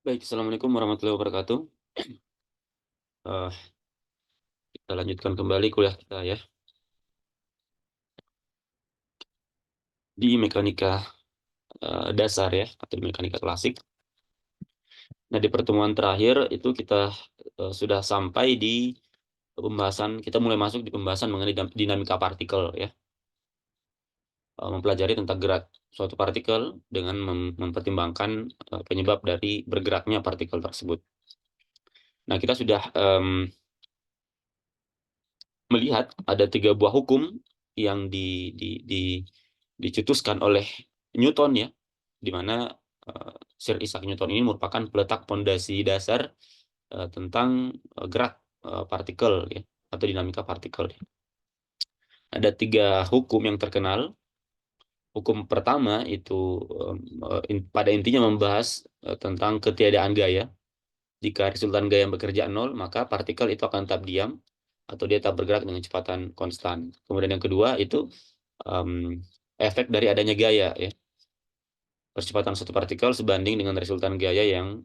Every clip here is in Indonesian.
Baik, Assalamualaikum warahmatullahi wabarakatuh. Eh, kita lanjutkan kembali kuliah kita ya di mekanika dasar ya atau di mekanika klasik. Nah, di pertemuan terakhir itu kita sudah sampai di pembahasan, kita mulai masuk di pembahasan mengenai dinamika partikel ya. Mempelajari tentang gerak suatu partikel dengan mempertimbangkan penyebab dari bergeraknya partikel tersebut. Nah, kita sudah melihat ada 3 buah hukum yang dicetuskan oleh Newton ya, di mana Sir Isaac Newton ini merupakan peletak pondasi dasar tentang gerak partikel ya, atau dinamika partikel. Ada 3 hukum yang terkenal. Hukum pertama itu pada intinya membahas tentang ketiadaan gaya. Jika resultan gaya yang bekerja nol, maka partikel itu akan tetap diam atau dia tetap bergerak dengan kecepatan konstan. Kemudian yang kedua itu um, efek dari adanya gaya ya. Percepatan satu partikel sebanding dengan resultan gaya yang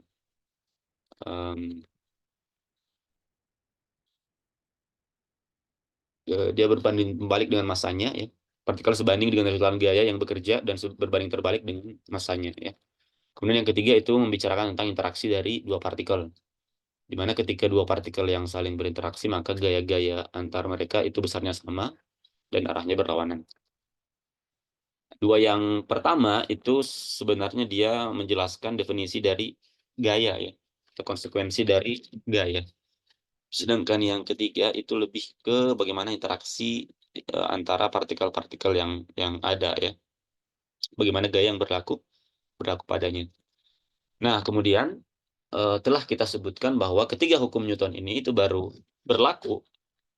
um, dia berbanding terbalik dengan masanya ya. Partikel sebanding dengan resultan gaya yang bekerja dan berbanding terbalik dengan masanya ya. Kemudian yang ketiga itu membicarakan tentang interaksi dari 2 partikel. Di mana ketika 2 partikel yang saling berinteraksi maka gaya-gaya antar mereka itu besarnya sama dan arahnya berlawanan. Dua yang pertama itu sebenarnya dia menjelaskan definisi dari gaya ya, atau konsekuensi dari gaya. Sedangkan yang ketiga itu lebih ke bagaimana interaksi antara partikel-partikel yang ada ya, bagaimana gaya yang berlaku padanya. Nah, kemudian telah kita sebutkan bahwa ketiga hukum Newton ini itu baru berlaku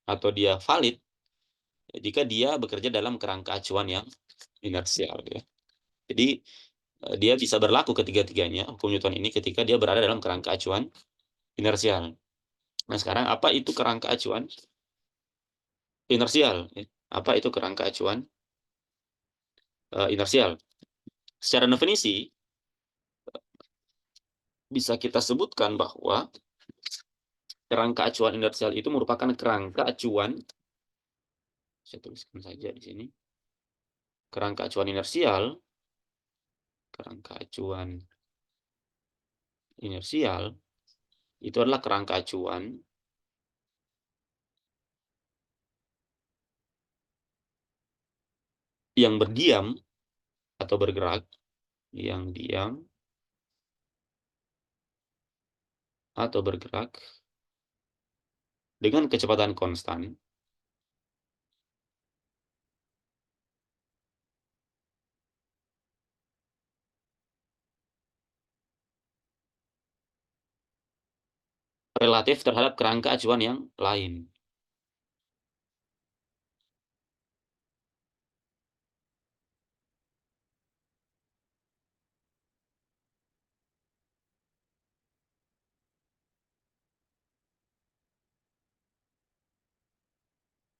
atau dia valid jika dia bekerja dalam kerangka acuan yang inersial ya. Jadi dia bisa berlaku ketiga-tiganya hukum Newton ini ketika dia berada dalam kerangka acuan inersial. Nah, sekarang apa itu kerangka acuan inersial? Apa itu kerangka acuan inersial? Secara definisi bisa kita sebutkan bahwa kerangka acuan inersial itu merupakan kerangka acuan, saya tuliskan saja di sini, kerangka acuan inersial, kerangka acuan inersial itu adalah kerangka acuan yang berdiam atau bergerak, yang diam atau bergerak dengan kecepatan konstan relatif terhadap kerangka acuan yang lain.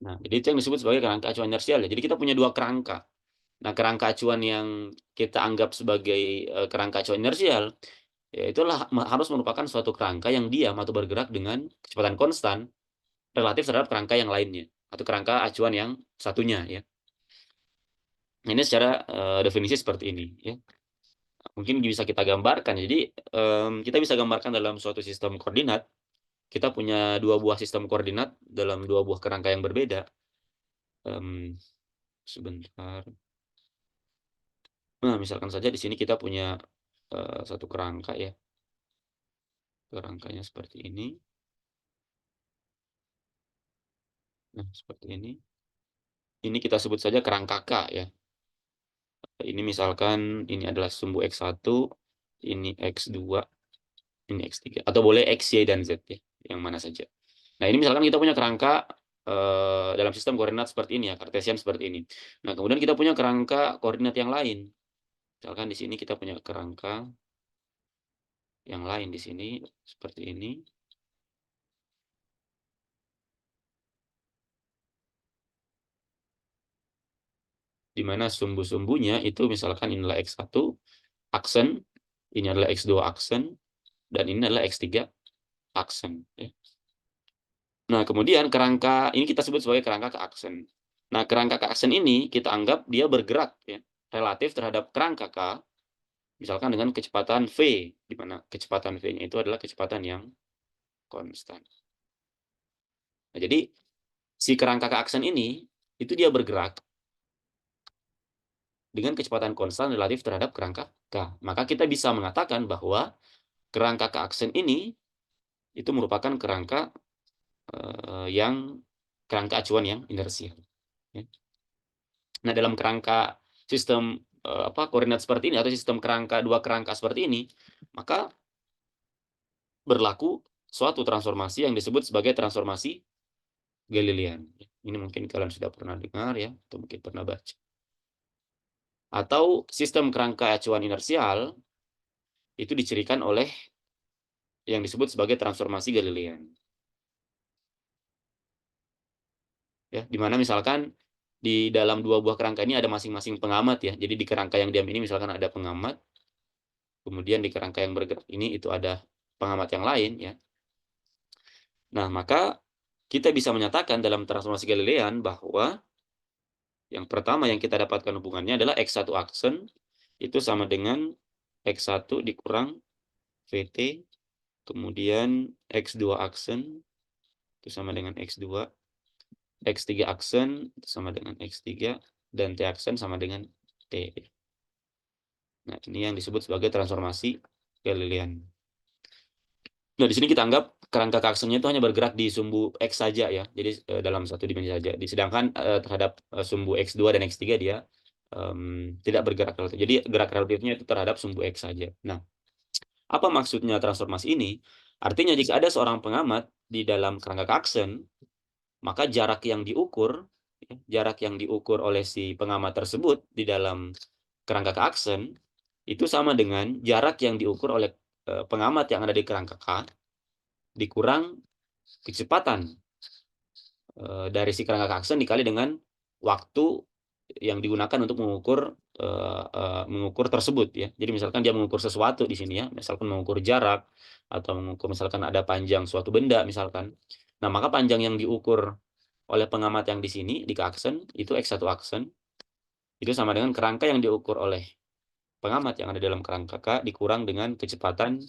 Nah, jadi itu yang disebut sebagai kerangka acuan inersial ya. Jadi kita punya 2 kerangka. Nah, kerangka acuan yang kita anggap sebagai kerangka acuan inersial, ya itulah harus merupakan suatu kerangka yang diam atau bergerak dengan kecepatan konstan relatif terhadap kerangka yang lainnya atau kerangka acuan yang satunya ya. Ini secara definisi seperti ini ya. Mungkin bisa kita gambarkan. Jadi kita bisa gambarkan dalam suatu sistem koordinat. Kita punya 2 buah sistem koordinat dalam 2 buah kerangka yang berbeda. Sebentar. Nah, misalkan saja di sini kita punya satu kerangka ya. Kerangkanya seperti ini. Nah, seperti ini. Ini kita sebut saja kerangka K ya. Ini misalkan ini adalah sumbu X1, ini X2, ini X3. Atau boleh X, Y, dan Z ya. Yang mana saja. Nah, ini misalkan kita punya kerangka dalam sistem koordinat seperti ini ya, kartesian seperti ini. Nah, kemudian kita punya kerangka koordinat yang lain. Misalkan di sini kita punya kerangka yang lain di sini seperti ini. Di mana sumbu-sumbunya itu misalkan inilah X1 aksen, ini adalah X2 aksen, dan ini adalah X3 aksen. Ya. Nah, kemudian kerangka ini kita sebut sebagai kerangka keaksen. Nah, kerangka keaksen ini kita anggap dia bergerak ya, relatif terhadap kerangka K, misalkan dengan kecepatan V, di mana kecepatan V-nya itu adalah kecepatan yang konstan. Nah, jadi si kerangka keaksen ini itu dia bergerak dengan kecepatan konstan relatif terhadap kerangka K. Maka kita bisa mengatakan bahwa kerangka keaksen ini itu merupakan kerangka kerangka acuan yang inersial. Ya. Nah, dalam kerangka sistem koordinat seperti ini atau sistem dua kerangka seperti ini, maka berlaku suatu transformasi yang disebut sebagai transformasi Galilean. Ini mungkin kalian sudah pernah dengar ya, atau mungkin pernah baca. Atau sistem kerangka acuan inersial itu dicirikan oleh yang disebut sebagai transformasi Galilean. Ya, di mana misalkan di dalam dua buah kerangka ini ada masing-masing pengamat ya. Jadi di kerangka yang diam ini misalkan ada pengamat, kemudian di kerangka yang bergerak ini itu ada pengamat yang lain ya. Nah, maka kita bisa menyatakan dalam transformasi Galilean bahwa yang pertama yang kita dapatkan hubungannya adalah X1 aksen itu sama dengan X1 dikurang VT, kemudian X2 aksen itu sama dengan X2, X3 aksen itu sama dengan X3, dan T aksen sama dengan T. Nah, ini yang disebut sebagai transformasi Galilean. Nah, di sini kita anggap kerangka keaksennya itu hanya bergerak di sumbu X saja ya. Jadi dalam satu dimensi saja. Sedangkan terhadap sumbu X2 dan X3 dia tidak bergerak relatif. Jadi gerak relatifnya itu terhadap sumbu X saja. Nah, apa maksudnya transformasi ini? Artinya jika ada seorang pengamat di dalam kerangka keaksen, maka jarak yang diukur oleh si pengamat tersebut di dalam kerangka keaksen itu sama dengan jarak yang diukur oleh pengamat yang ada di kerangka K dikurang kecepatan dari si kerangka keaksen dikali dengan waktu yang digunakan untuk mengukur tersebut ya. Jadi misalkan dia mengukur sesuatu di sini ya, misalkan mengukur jarak atau mengukur misalkan ada panjang suatu benda misalkan. Nah, maka panjang yang diukur oleh pengamat yang di sini di keaksen itu X1 aksen itu sama dengan kerangka yang diukur oleh pengamat yang ada dalam kerangka K dikurang dengan kecepatan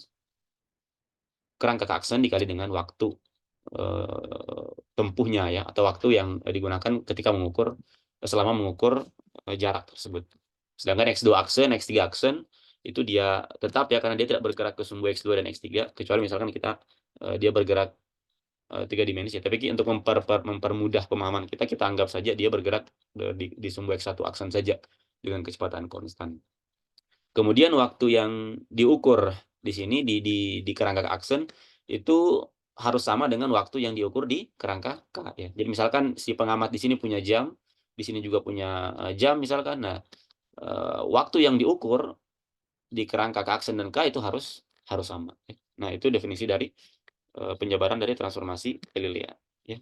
kerangka keaksen dikali dengan waktu tempuhnya ya, atau waktu yang digunakan ketika selama mengukur jarak tersebut. Sedangkan X2 aksen, X3 aksen itu dia tetap ya karena dia tidak bergerak ke sumbu X2 dan X3 kecuali misalkan dia bergerak 3 dimensi. Tapi untuk mempermudah pemahaman kita anggap saja dia bergerak di sumbu X1 aksen saja dengan kecepatan konstan. Kemudian waktu yang diukur di sini di kerangka aksen itu harus sama dengan waktu yang diukur di kerangka K ya. Jadi misalkan si pengamat di sini punya jam, di sini juga punya jam misalkan. Nah, waktu yang diukur di kerangka K aksen dan K itu harus sama. Ya. Nah, itu definisi dari penjabaran dari transformasi Galilea ya.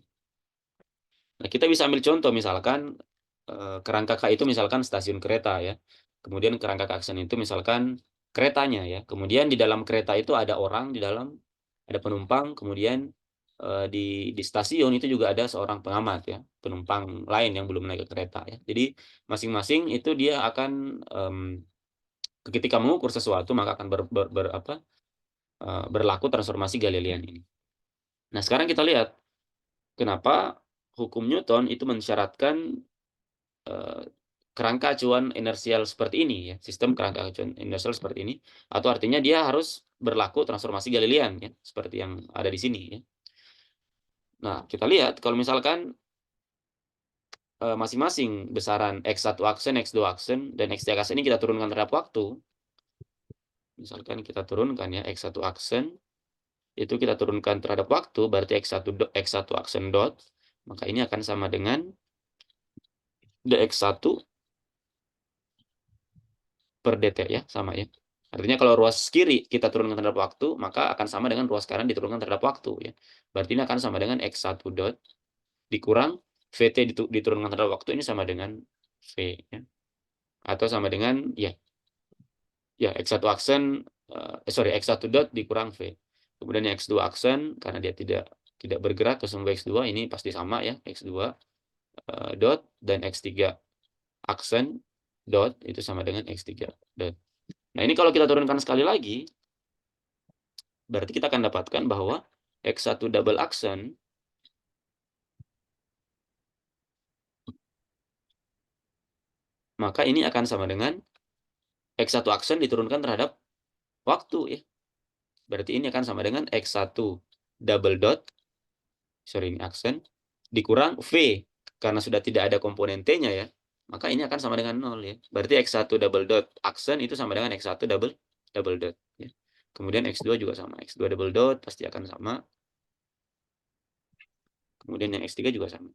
Nah, kita bisa ambil contoh misalkan kerangka K itu misalkan stasiun kereta ya. Kemudian kerangka keaksen itu misalkan keretanya ya. Kemudian di dalam kereta itu ada orang di dalam, ada penumpang, kemudian di stasiun itu juga ada seorang pengamat ya, penumpang lain yang belum naik ke kereta ya. Jadi masing-masing itu dia akan ketika mengukur sesuatu maka akan berlaku transformasi Galilean ini. Nah, sekarang kita lihat kenapa hukum Newton itu mensyaratkan kerangka acuan inersial seperti ini ya, sistem kerangka acuan inersial seperti ini, atau artinya dia harus berlaku transformasi Galilean ya, seperti yang ada di sini ya. Nah, kita lihat kalau misalkan masing-masing besaran X1 aksen, X2 aksen, dan X3 aksen ini kita turunkan terhadap waktu. Misalkan kita turunkan ya X1 aksen, itu kita turunkan terhadap waktu, berarti X1 aksen dot, maka ini akan sama dengan dx1 per dt ya, sama ya. Artinya kalau ruas kiri kita turunkan terhadap waktu, maka akan sama dengan ruas kanan diturunkan terhadap waktu ya. Berarti ini akan sama dengan X1 dot dikurang VT diturunkan terhadap waktu ini sama dengan V ya. Atau sama dengan ya X1 aksen sorry, X1 dot dikurang V. Kemudian yang X2 aksen, karena dia tidak bergerak, terus nunggu X2, ini pasti sama ya, X2 dot, dan X3 aksen dot, itu sama dengan X3 dot. Nah, ini kalau kita turunkan sekali lagi, berarti kita akan dapatkan bahwa X1 double aksen maka ini akan sama dengan X1 aksen diturunkan terhadap waktu ya. Berarti ini akan sama dengan X1 double dot, sorry ini aksen, dikurang V, karena sudah tidak ada komponen T-nya ya, maka ini akan sama dengan 0 ya. Berarti X1 double dot aksen itu sama dengan X1 double dot ya. Kemudian X2 juga sama, X2 double dot pasti akan sama. Kemudian yang X3 juga sama.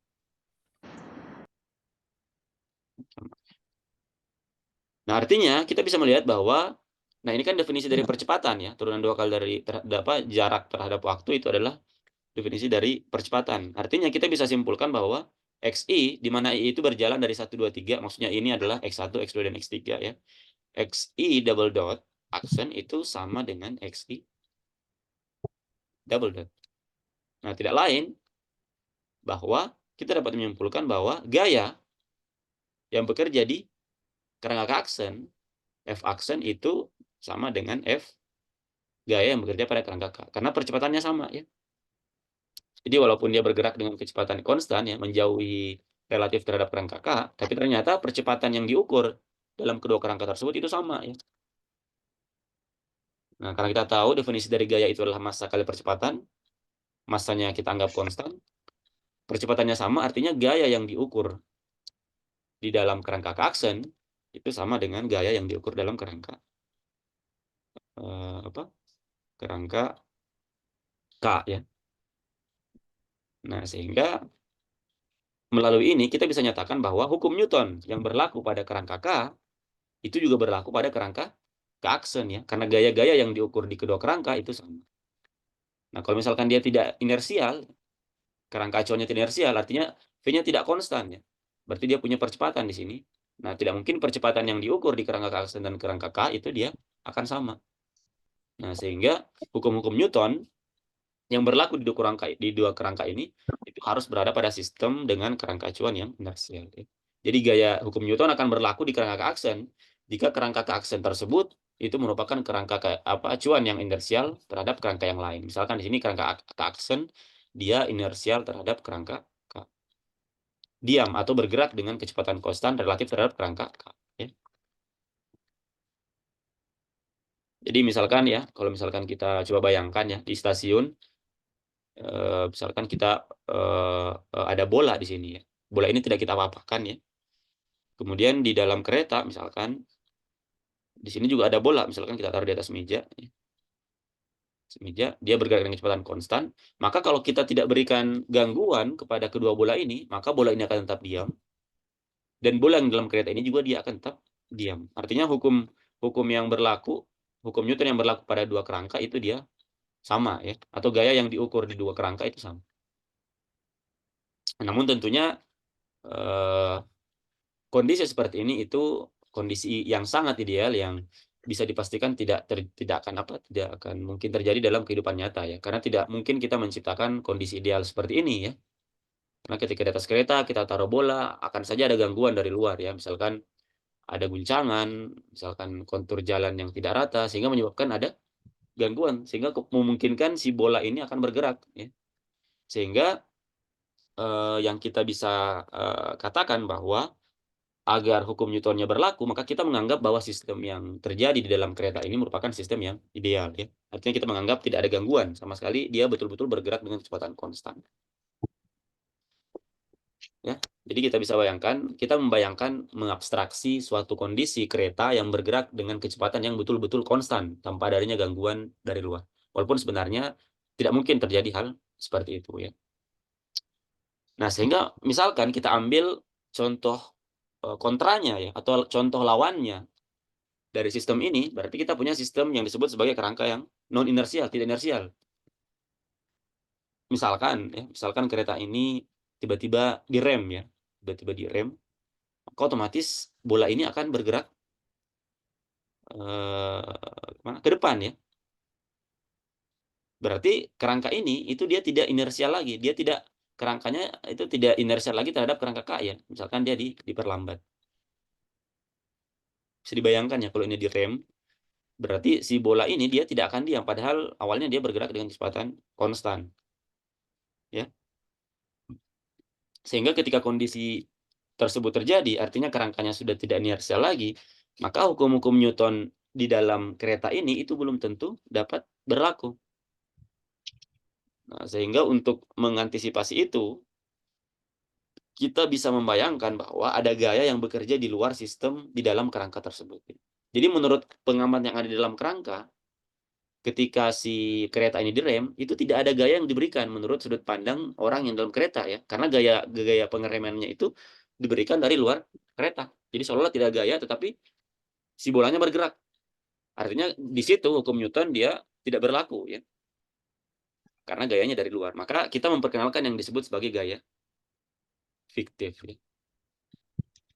Nah, artinya kita bisa melihat bahwa, nah ini kan definisi dari percepatan ya, turunan 2 kali dari jarak terhadap waktu itu adalah definisi dari percepatan. Artinya kita bisa simpulkan bahwa XI, di mana I itu berjalan dari 1, 2, 3, maksudnya ini adalah X1, X2, dan X3 ya. XI double dot, aksen itu sama dengan XI double dot. Nah, tidak lain bahwa kita dapat menyimpulkan bahwa gaya yang bekerja di kerangka aksen, F aksen itu sama dengan F gaya yang bekerja pada kerangka K. Karena percepatannya sama ya. Jadi walaupun dia bergerak dengan kecepatan konstan ya, menjauhi relatif terhadap kerangka K, tapi ternyata percepatan yang diukur dalam kedua kerangka tersebut itu sama ya. Nah, karena kita tahu definisi dari gaya itu adalah massa kali percepatan, massanya kita anggap konstan, percepatannya sama, artinya gaya yang diukur di dalam kerangka K aksen itu sama dengan gaya yang diukur dalam kerangka kerangka K ya. Nah, sehingga melalui ini kita bisa nyatakan bahwa hukum Newton yang berlaku pada kerangka K itu juga berlaku pada kerangka K aksen ya, karena gaya-gaya yang diukur di kedua kerangka itu sama. Nah, kalau misalkan dia tidak inersial, kerangka acuannya tidak inersial, artinya V-nya tidak konstan ya. Berarti dia punya percepatan di sini. Nah, tidak mungkin percepatan yang diukur di kerangka K aksen dan kerangka K itu dia akan sama. Nah, sehingga hukum-hukum Newton yang berlaku di dua kerangka ini itu harus berada pada sistem dengan kerangka acuan yang inersial. Jadi gaya hukum Newton akan berlaku di kerangka aksen jika kerangka aksen tersebut itu merupakan kerangka acuan yang inersial terhadap kerangka yang lain. Misalkan di sini kerangka aksen dia inersial terhadap kerangka diam atau bergerak dengan kecepatan konstan relatif terhadap kerangka K. Ya. Jadi misalkan ya, kalau misalkan kita coba bayangkan ya di stasiun, misalkan kita ada bola di sini ya. Bola ini tidak kita apa-apakan ya. Kemudian di dalam kereta misalkan di sini juga ada bola, misalkan kita taruh di atas meja ya. Meja dia bergerak dengan kecepatan konstan, maka kalau kita tidak berikan gangguan kepada kedua bola ini, maka bola ini akan tetap diam. Dan bola yang dalam kereta ini juga dia akan tetap diam. Artinya hukum yang berlaku, hukum Newton yang berlaku pada dua kerangka itu dia sama ya, atau gaya yang diukur di dua kerangka itu sama. Namun tentunya kondisi seperti ini itu kondisi yang sangat ideal yang bisa dipastikan tidak akan mungkin terjadi dalam kehidupan nyata ya, karena tidak mungkin kita menciptakan kondisi ideal seperti ini ya. Karena ketika di atas kereta kita taruh bola, akan saja ada gangguan dari luar ya, misalkan ada guncangan, misalkan kontur jalan yang tidak rata sehingga menyebabkan ada gangguan, sehingga memungkinkan si bola ini akan bergerak ya. Sehingga yang kita bisa katakan bahwa agar hukum Newtonnya berlaku, maka kita menganggap bahwa sistem yang terjadi di dalam kereta ini merupakan sistem yang ideal ya. Artinya kita menganggap tidak ada gangguan sama sekali, dia betul-betul bergerak dengan kecepatan konstan. Ya. Jadi kita bisa bayangkan, kita membayangkan mengabstraksi suatu kondisi kereta yang bergerak dengan kecepatan yang betul-betul konstan tanpa adanya gangguan dari luar. Walaupun sebenarnya tidak mungkin terjadi hal seperti itu ya. Nah, sehingga misalkan kita ambil contoh kontranya ya, atau contoh lawannya dari sistem ini, berarti kita punya sistem yang disebut sebagai kerangka yang non inersial, tidak inersial. Misalkan kereta ini tiba-tiba direm ya, tiba-tiba direm, maka otomatis bola ini akan bergerak ke depan ya. Berarti kerangka ini itu dia tidak inersial lagi, dia tidak kerangkanya itu tidak inersial lagi terhadap kerangka K ya. Misalkan dia diperlambat. Bisa dibayangkan ya kalau ini direm, berarti si bola ini dia tidak akan diam padahal awalnya dia bergerak dengan kecepatan konstan. Ya. Sehingga ketika kondisi tersebut terjadi, artinya kerangkanya sudah tidak inersial lagi, maka hukum-hukum Newton di dalam kereta ini itu belum tentu dapat berlaku. Nah, sehingga untuk mengantisipasi itu, kita bisa membayangkan bahwa ada gaya yang bekerja di luar sistem di dalam kerangka tersebut. Jadi menurut pengamat yang ada di dalam kerangka, ketika si kereta ini direm, itu tidak ada gaya yang diberikan menurut sudut pandang orang yang dalam kereta ya. Karena gaya pengeremannya itu diberikan dari luar kereta. Jadi seolah-olah tidak ada gaya, tetapi si bolanya bergerak. Artinya di situ hukum Newton dia tidak berlaku ya. Karena gayanya dari luar. Maka kita memperkenalkan yang disebut sebagai gaya fiktif ya.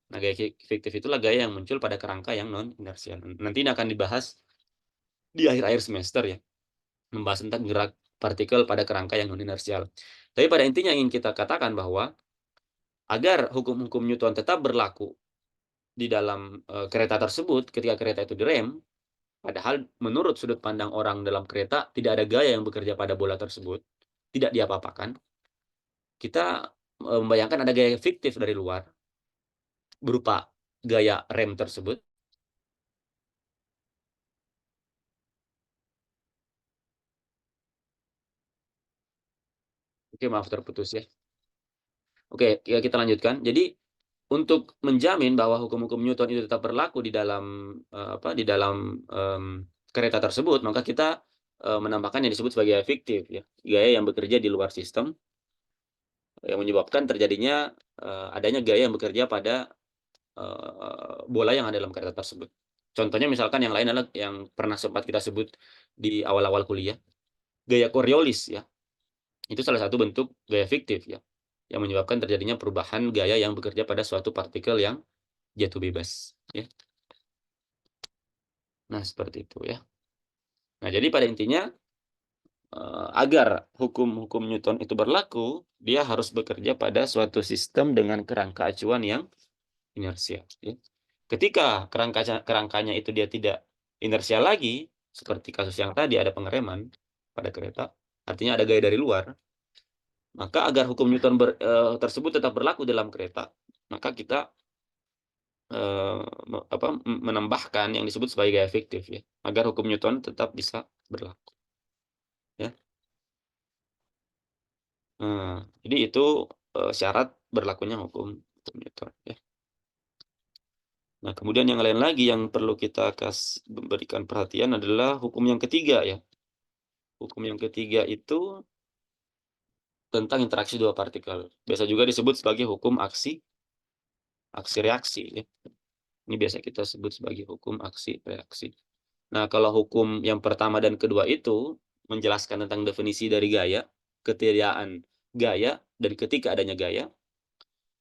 Nah, gaya fiktif itulah gaya yang muncul pada kerangka yang non-inersial. Nanti ini akan dibahas di akhir-akhir semester ya. Membahas tentang gerak partikel pada kerangka yang non-inersial. Tapi pada intinya ingin kita katakan bahwa agar hukum-hukum Newton tetap berlaku di dalam kereta tersebut ketika kereta itu direm, padahal menurut sudut pandang orang dalam kereta tidak ada gaya yang bekerja pada bola tersebut, tidak diapa-apakan, kita membayangkan ada gaya fiktif dari luar berupa gaya rem tersebut. Oke, maaf terputus ya. Oke, ya kita lanjutkan. Jadi untuk menjamin bahwa hukum-hukum Newton itu tetap berlaku di dalam kereta tersebut, maka kita menambahkan yang disebut sebagai gaya fiktif ya, gaya yang bekerja di luar sistem yang menyebabkan terjadinya adanya gaya yang bekerja pada bola yang ada dalam kereta tersebut. Contohnya misalkan yang lain adalah yang pernah sempat kita sebut di awal-awal kuliah, gaya Coriolis ya. Itu salah satu bentuk gaya fiktif ya, yang menyebabkan terjadinya perubahan gaya yang bekerja pada suatu partikel yang jatuh bebas ya. Nah, seperti itu ya. Nah, jadi pada intinya agar hukum-hukum Newton itu berlaku, dia harus bekerja pada suatu sistem dengan kerangka acuan yang inersial ya. Ketika kerangkanya itu dia tidak inersial lagi, seperti kasus yang tadi ada pengereman pada kereta, artinya ada gaya dari luar, maka agar hukum Newton tersebut tetap berlaku dalam kereta, maka kita menambahkan yang disebut sebagai gaya fiktif ya, agar hukum Newton tetap bisa berlaku ya. Jadi itu syarat berlakunya hukum Newton ya. Nah, kemudian yang lain lagi yang perlu kita berikan perhatian adalah hukum yang ketiga ya. Hukum yang ketiga itu tentang interaksi dua partikel. Biasa juga disebut sebagai hukum aksi reaksi ya. Ini biasa kita sebut sebagai hukum aksi reaksi. Nah, kalau hukum yang pertama dan kedua itu menjelaskan tentang definisi dari gaya, ketiadaan gaya, dan ketika adanya gaya,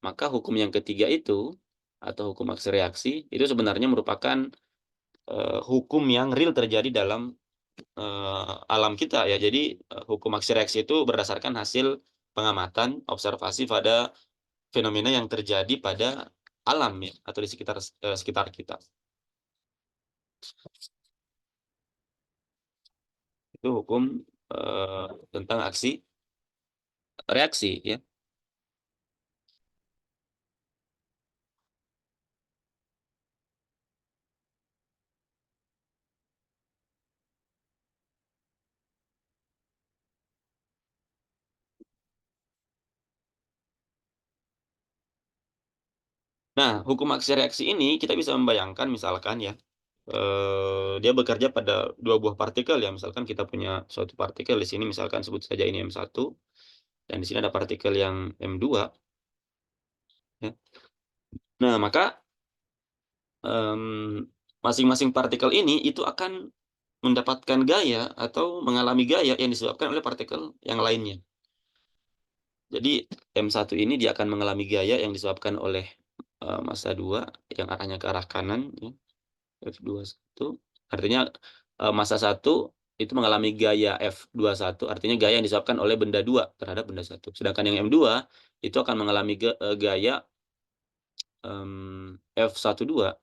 maka hukum yang ketiga itu, atau hukum aksi reaksi, itu sebenarnya merupakan hukum yang real terjadi dalam alam kita ya. Jadi hukum aksi reaksi itu berdasarkan hasil pengamatan, observasi pada fenomena yang terjadi pada alam ya, atau di sekitar kita. Itu hukum tentang aksi reaksi ya. Nah, hukum aksi reaksi ini kita bisa membayangkan misalkan ya, dia bekerja pada dua buah partikel ya. Misalkan kita punya suatu partikel di sini, misalkan sebut saja ini M1, dan di sini ada partikel yang M2 ya. Nah, maka masing-masing partikel ini itu akan mendapatkan gaya atau mengalami gaya yang disebabkan oleh partikel yang lainnya. Jadi M1 ini dia akan mengalami gaya yang disebabkan oleh massa 2 yang arahnya ke arah kanan ya, F21. Artinya massa 1 itu mengalami gaya F21, artinya gaya yang disebabkan oleh benda 2 terhadap benda 1. Sedangkan yang M2 itu akan mengalami gaya F12,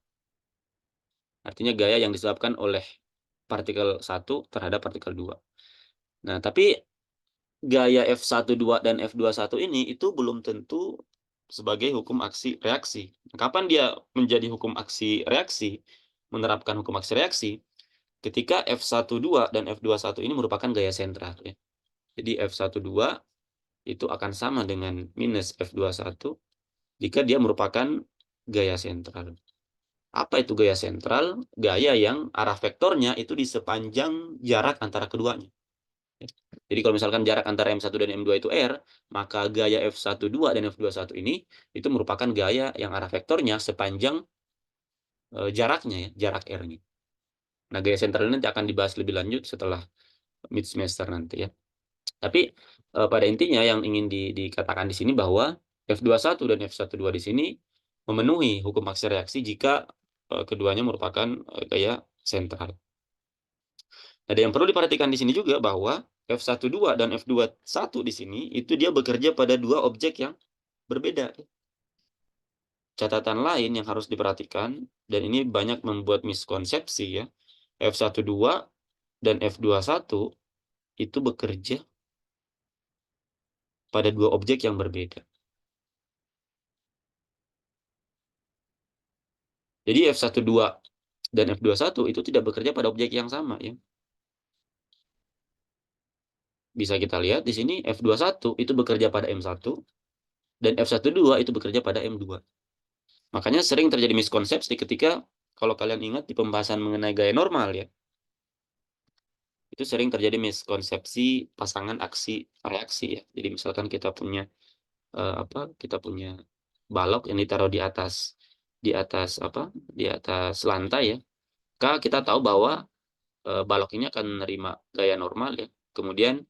artinya gaya yang disebabkan oleh partikel 1 terhadap partikel 2. Nah, tapi gaya F12 dan F21 ini itu belum tentu sebagai hukum aksi reaksi. Kapan dia menjadi hukum aksi reaksi? Menerapkan hukum aksi reaksi ketika F12 dan F21 ini merupakan gaya sentral, ya. Jadi F12 itu akan sama dengan minus F21 jika dia merupakan gaya sentral. Apa itu gaya sentral? Gaya yang arah vektornya itu di sepanjang jarak antara keduanya. Jadi kalau misalkan jarak antara M1 dan M2 itu R, maka gaya F12 dan F21 ini itu merupakan gaya yang arah vektornya sepanjang jaraknya, ya, jarak R-nya. Nah, gaya sentral ini nanti akan dibahas lebih lanjut setelah mid semester nanti, ya. Tapi pada intinya yang ingin dikatakan di sini bahwa F21 dan F12 di sini memenuhi hukum aksi reaksi jika keduanya merupakan gaya sentral. Ada yang perlu diperhatikan di sini juga bahwa F12 dan F21 di sini itu dia bekerja pada dua objek yang berbeda. Catatan lain yang harus diperhatikan, dan ini banyak membuat miskonsepsi, ya. F12 dan F21 itu bekerja pada dua objek yang berbeda. Jadi F12 dan F21 itu tidak bekerja pada objek yang sama, ya. Bisa kita lihat di sini F21 itu bekerja pada M1 dan F12 itu bekerja pada M2. Makanya sering terjadi miskonsepsi ketika kalau kalian ingat di pembahasan mengenai gaya normal, ya. Itu sering terjadi miskonsepsi pasangan aksi reaksi, ya. Jadi misalkan kita punya kita punya balok yang ditaruh di atas lantai, ya. Kita tahu bahwa balok ini akan menerima gaya normal, ya. Kemudian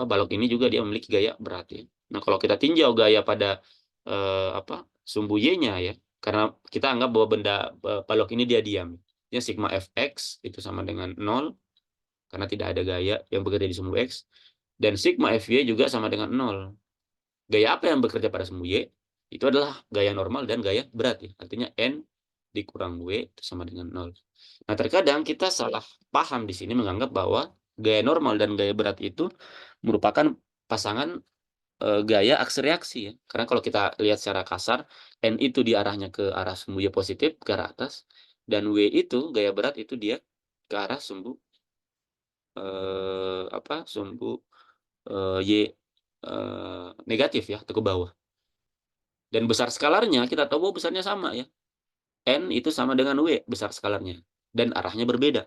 balok ini juga dia memiliki gaya berat, ya. Nah, kalau kita tinjau gaya pada sumbu Y-nya, ya, karena kita anggap bahwa balok ini dia diam. Ya, sigma Fx itu sama dengan 0 karena tidak ada gaya yang bekerja di sumbu X, dan sigma Fy juga sama dengan 0. Gaya apa yang bekerja pada sumbu Y? Itu adalah gaya normal dan gaya berat, ya. Artinya N dikurang W itu sama dengan 0. Nah, terkadang kita salah paham di sini menganggap bahwa gaya normal dan gaya berat itu merupakan pasangan gaya aksi reaksi, ya. Karena kalau kita lihat secara kasar, N itu diarahnya ke arah sumbu Y positif, ke arah atas, dan W itu gaya berat itu dia ke arah sumbu sumbu Y negatif, ya, atau ke bawah. Dan besar skalarnya kita tahu bahwa besarnya sama, ya. N itu sama dengan W besar skalarnya dan arahnya berbeda.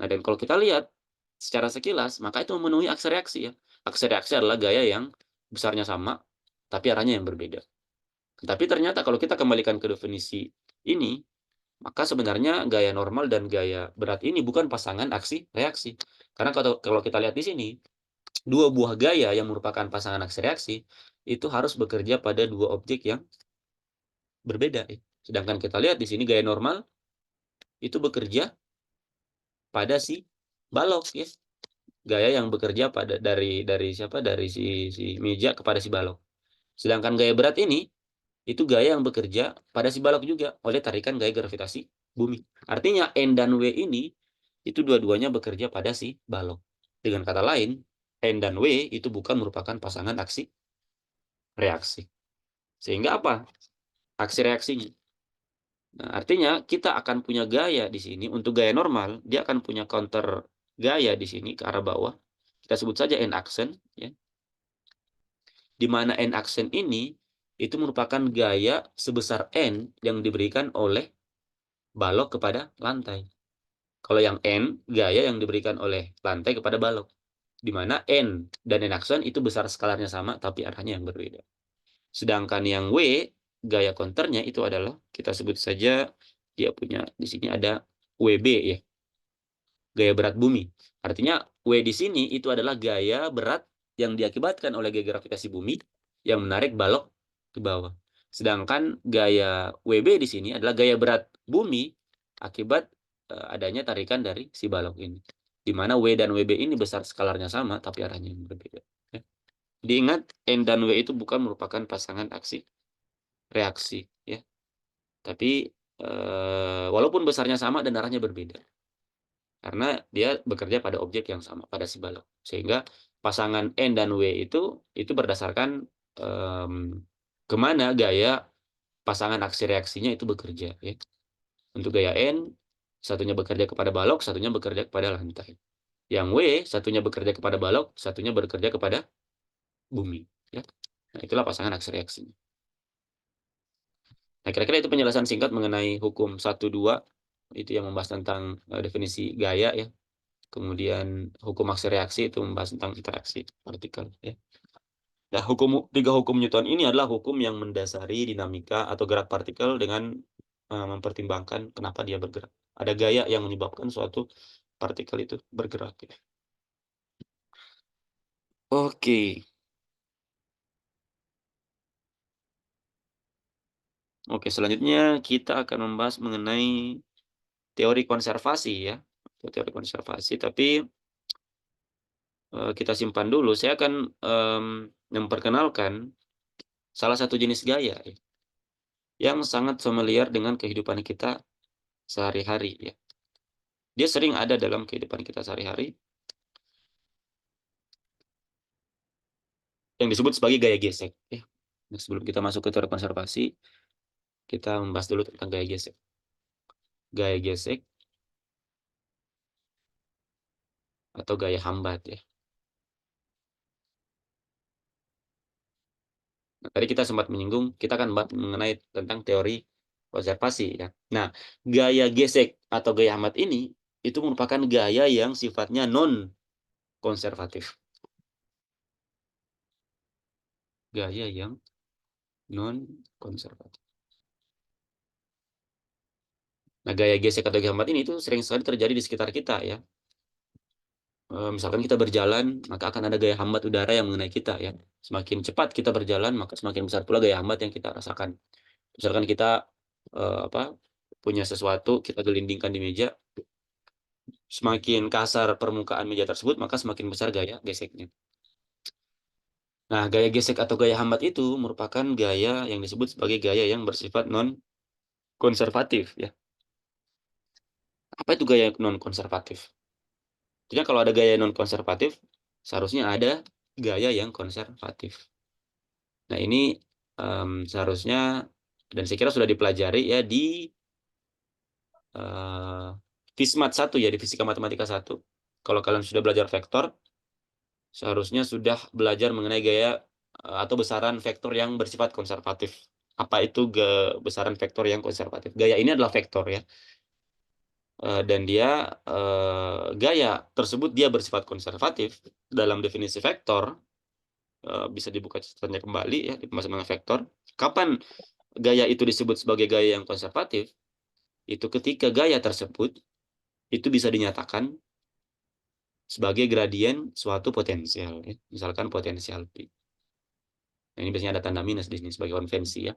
Nah, dan kalau kita lihat secara sekilas, maka itu memenuhi aksi reaksi, ya. Aksi reaksi adalah gaya yang besarnya sama tapi arahnya yang berbeda. Tapi ternyata kalau kita kembalikan ke definisi ini, maka sebenarnya gaya normal dan gaya berat ini bukan pasangan aksi reaksi. Karena kalau kita lihat di sini, dua buah gaya yang merupakan pasangan aksi reaksi itu harus bekerja pada dua objek yang berbeda, ya. Sedangkan kita lihat di sini gaya normal itu bekerja pada si balok, ya. Gaya yang bekerja dari si meja kepada si balok. Sedangkan gaya berat ini itu gaya yang bekerja pada si balok juga oleh tarikan gaya gravitasi bumi. Artinya N dan W ini itu dua-duanya bekerja pada si balok. Dengan kata lain, N dan W itu bukan merupakan pasangan aksi reaksi. Sehingga apa? Aksi reaksinya. Nah, artinya kita akan punya gaya di sini untuk gaya normal, dia akan punya counter gaya di sini ke arah bawah. Kita sebut saja N aksen, ya. Di mana N aksen ini itu merupakan gaya sebesar N yang diberikan oleh balok kepada lantai. Kalau yang N, gaya yang diberikan oleh lantai kepada balok. Di mana N dan N aksen itu besar skalarnya sama, tapi arahnya yang berbeda. Sedangkan yang W, gaya counternya itu adalah, kita sebut saja dia punya, di sini ada WB, ya. Gaya berat bumi. Artinya W di sini itu adalah gaya berat yang diakibatkan oleh gaya gravitasi bumi yang menarik balok ke bawah. Sedangkan gaya WB di sini adalah gaya berat bumi akibat adanya tarikan dari si balok ini, di mana W dan WB ini besar skalarnya sama tapi arahnya yang berbeda. Ya. Diingat N dan W itu bukan merupakan pasangan aksi reaksi, ya, tapi walaupun besarnya sama dan arahnya berbeda, karena dia bekerja pada objek yang sama, pada si balok, sehingga pasangan N dan W itu berdasarkan kemana gaya pasangan aksi reaksinya itu bekerja, ya. Untuk gaya N, satunya bekerja kepada balok, satunya bekerja kepada lantai. Yang W, satunya bekerja kepada balok, satunya bekerja kepada bumi. Ya. Nah, itulah pasangan aksi reaksinya. Nah, kira-kira itu penjelasan singkat mengenai hukum 1-2, itu yang membahas tentang definisi gaya, ya. Kemudian hukum aksi reaksi itu membahas tentang interaksi partikel. Ya. Nah, tiga hukum Newton ini adalah hukum yang mendasari dinamika atau gerak partikel dengan mempertimbangkan kenapa dia bergerak. Ada gaya yang menyebabkan suatu partikel itu bergerak. Ya. Oke. Oke, selanjutnya kita akan membahas mengenai teori konservasi, ya. Teori konservasi, tapi kita simpan dulu. Saya akan memperkenalkan salah satu jenis gaya, ya, yang sangat familiar dengan kehidupan kita sehari-hari, ya. Dia sering ada dalam kehidupan kita sehari-hari, yang disebut sebagai gaya gesek. Ya. Nah, sebelum kita masuk ke teori konservasi, kita membahas dulu tentang gaya gesek. Gaya gesek atau gaya hambat, ya. Nah, tadi kita sempat menyinggung, kita akan bahas mengenai tentang teori konservasi, ya. Nah, gaya gesek atau gaya hambat ini itu merupakan gaya yang sifatnya non konservatif. Gaya yang non konservatif. Nah, gaya gesek atau gaya hambat ini itu sering sekali terjadi di sekitar kita, ya. Misalkan kita berjalan, maka akan ada gaya hambat udara yang mengenai kita, ya. Semakin cepat kita berjalan, maka semakin besar pula gaya hambat yang kita rasakan. Misalkan kita punya sesuatu, kita gelindingkan di meja, semakin kasar permukaan meja tersebut, maka semakin besar gaya geseknya. Nah, gaya gesek atau gaya hambat itu merupakan gaya yang disebut sebagai gaya yang bersifat non-konservatif, ya. Apa itu gaya non-konservatif? Jadi kalau ada gaya non-konservatif, seharusnya ada gaya yang konservatif. Nah, ini seharusnya, dan saya kira sudah dipelajari, ya, di Fismat 1, ya, di Fisika Matematika 1. Kalau kalian sudah belajar vektor, seharusnya sudah belajar mengenai gaya atau besaran vektor yang bersifat konservatif. Apa itu besaran vektor yang konservatif? Gaya ini adalah vektor, ya. Dan dia gaya tersebut dia bersifat konservatif dalam definisi vektor. Bisa dibuka catatannya kembali, ya, di pembahasan vektor. Kapan gaya itu disebut sebagai gaya yang konservatif? Itu ketika gaya tersebut itu bisa dinyatakan sebagai gradien suatu potensial, ya. Misalkan potensial P. Nah, ini biasanya ada tanda minus di sini sebagai konvensi, ya.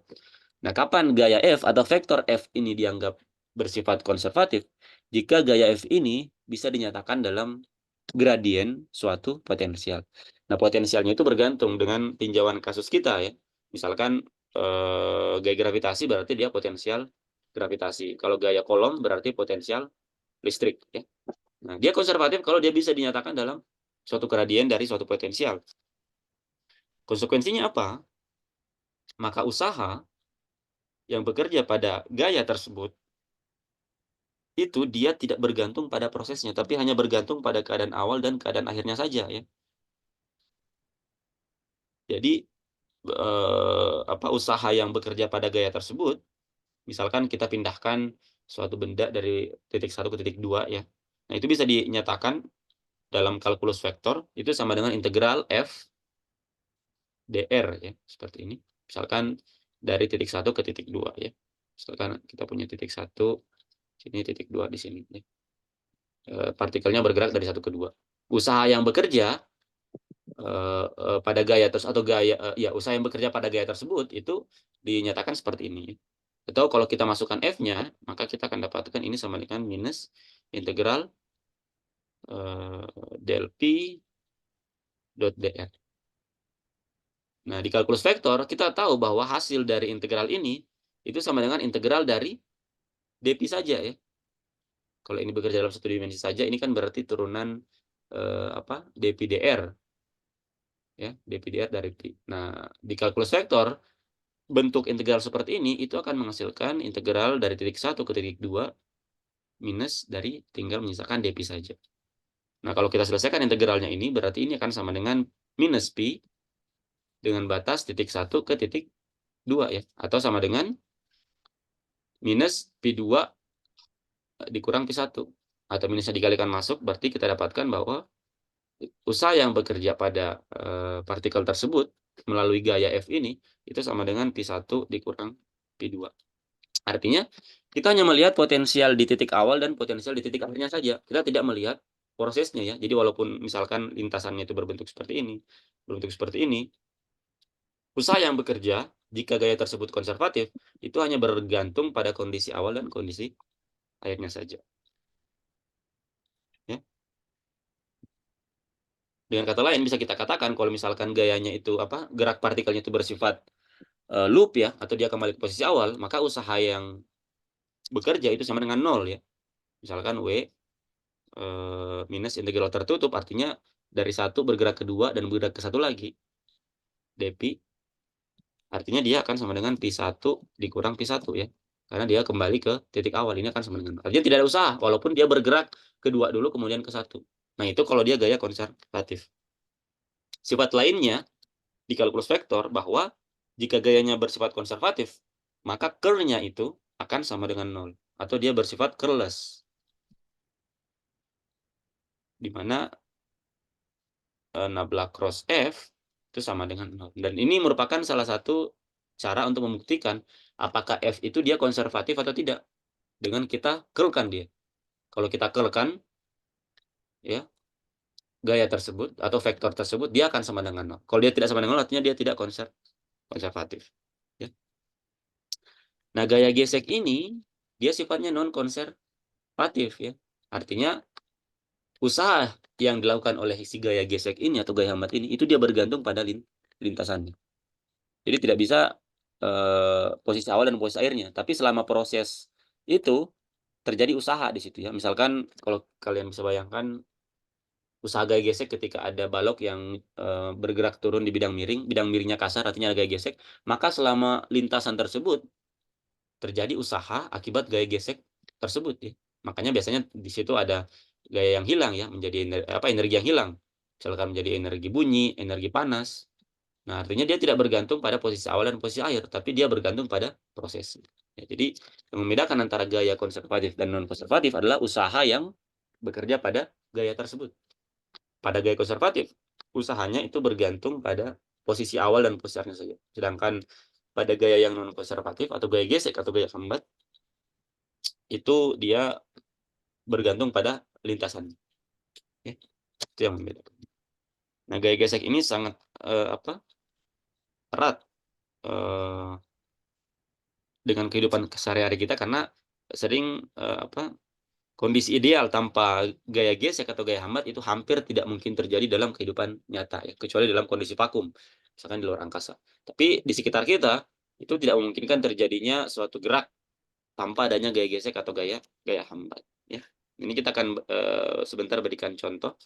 Nah, kapan gaya F atau vektor F ini dianggap bersifat konservatif? Jika gaya F ini bisa dinyatakan dalam gradien suatu potensial. Nah, potensialnya itu bergantung dengan tinjauan kasus kita, ya. Misalkan gaya gravitasi berarti dia potensial gravitasi. Kalau gaya kolom berarti potensial listrik, ya. Nah, dia konservatif kalau dia bisa dinyatakan dalam suatu gradien dari suatu potensial. Konsekuensinya apa? Maka usaha yang bekerja pada gaya tersebut itu dia tidak bergantung pada prosesnya, tapi hanya bergantung pada keadaan awal dan keadaan akhirnya saja, ya. Jadi usaha yang bekerja pada gaya tersebut, misalkan kita pindahkan suatu benda dari titik 1 ke titik 2, ya. Nah, itu bisa dinyatakan dalam kalkulus vektor itu sama dengan integral F dr, ya, seperti ini. Misalkan dari titik 1 ke titik 2, ya. Misalkan kita punya titik 1, sini titik 2 di sini, ya. Partikelnya bergerak dari 1 ke 2. Usaha yang bekerja pada gaya terus atau gaya ya usaha yang bekerja pada gaya tersebut itu dinyatakan seperti ini. Atau kalau kita masukkan F-nya, maka kita akan dapatkan ini sama dengan minus integral del P dot dr. Nah, di kalkulus vektor, kita tahu bahwa hasil dari integral ini itu sama dengan integral dari dp saja ya. Kalau ini bekerja dalam satu dimensi saja, ini kan berarti turunan dp dr. Ya, dp dr dari P. Nah, di kalkulus vektor, bentuk integral seperti ini itu akan menghasilkan integral dari titik 1 ke titik 2 minus dari tinggal menyisakan dp saja. Nah, kalau kita selesaikan integralnya ini, berarti ini akan sama dengan minus Pi dengan batas titik 1 ke titik 2 ya. Atau sama dengan minus Pi2 dikurang Pi1. Atau minusnya dikalikan masuk, berarti kita dapatkan bahwa usaha yang bekerja pada partikel tersebut melalui gaya F ini, itu sama dengan Pi1 dikurang Pi2. Artinya, kita hanya melihat potensial di titik awal dan potensial di titik akhirnya saja. Kita tidak melihat prosesnya ya. Jadi walaupun misalkan lintasannya itu berbentuk seperti ini, usaha yang bekerja jika gaya tersebut konservatif itu hanya bergantung pada kondisi awal dan kondisi akhirnya saja. Ya. Dengan kata lain bisa kita katakan kalau misalkan gayanya itu gerak partikelnya itu bersifat loop ya, atau dia kembali ke posisi awal, maka usaha yang bekerja itu sama dengan 0 ya. Misalkan W minus integral tertutup, artinya dari 1 bergerak ke 2 dan bergerak ke 1 lagi. dp artinya dia akan sama dengan Pi1 dikurang Pi1 ya. Karena dia kembali ke titik awal, ini akan sama dengan 0. Artinya tidak ada usaha, walaupun dia bergerak ke 2 dulu kemudian ke 1. Nah, itu kalau dia gaya konservatif. Sifat lainnya di kalkulus vektor bahwa jika gayanya bersifat konservatif, maka curl-nya itu akan sama dengan 0. Atau dia bersifat curlless. Di mana nabla cross F itu sama dengan 0. Dan ini merupakan salah satu cara untuk membuktikan apakah F itu dia konservatif atau tidak. Dengan kita curlkan dia. Kalau kita curlkan, ya, gaya tersebut atau vektor tersebut, dia akan sama dengan 0. Kalau dia tidak sama dengan 0, artinya dia tidak konservatif. Ya. Nah, gaya gesek ini, dia sifatnya non-konservatif. Ya. Artinya, usaha yang dilakukan oleh si gaya gesek ini atau gaya hambat ini, itu dia bergantung pada lintasannya. Jadi tidak bisa posisi awal dan posisi akhirnya. Tapi selama proses itu terjadi usaha di situ ya. Misalkan kalau kalian bisa bayangkan usaha gaya gesek ketika ada balok yang bergerak turun di bidang miringnya kasar, artinya ada gaya gesek, maka selama lintasan tersebut terjadi usaha akibat gaya gesek tersebut ya. Makanya biasanya di situ ada gaya yang hilang ya, menjadi energi yang hilang. Misalkan menjadi energi bunyi, energi panas. Nah, artinya dia tidak bergantung pada posisi awal dan posisi akhir, tapi dia bergantung pada proses. Ya, jadi, yang membedakan antara gaya konservatif dan non-konservatif adalah usaha yang bekerja pada gaya tersebut. Pada gaya konservatif, usahanya itu bergantung pada posisi awal dan posisi akhirnya saja. Sedangkan pada gaya yang non-konservatif atau gaya gesek atau gaya hambat, itu dia bergantung pada lintasan. Ya, itu yang membedakan. Nah, gaya gesek ini sangat erat dengan kehidupan sehari-hari kita karena sering kondisi ideal tanpa gaya gesek atau gaya hambat itu hampir tidak mungkin terjadi dalam kehidupan nyata ya, kecuali dalam kondisi vakum, misalkan di luar angkasa. Tapi di sekitar kita itu tidak memungkinkan terjadinya suatu gerak tanpa adanya gaya gesek atau gaya hambat ya. Ini kita akan sebentar berikan contoh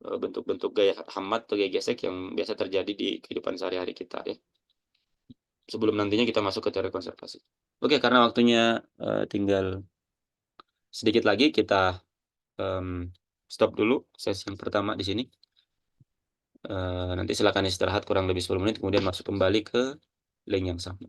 bentuk-bentuk gaya hambat atau gaya gesek yang biasa terjadi di kehidupan sehari-hari kita ya. Sebelum nantinya kita masuk ke teori konservasi. Oke, karena waktunya tinggal sedikit lagi, kita stop dulu sesi yang pertama di sini. Nanti silakan istirahat kurang lebih 10 menit, kemudian masuk kembali ke link yang sama.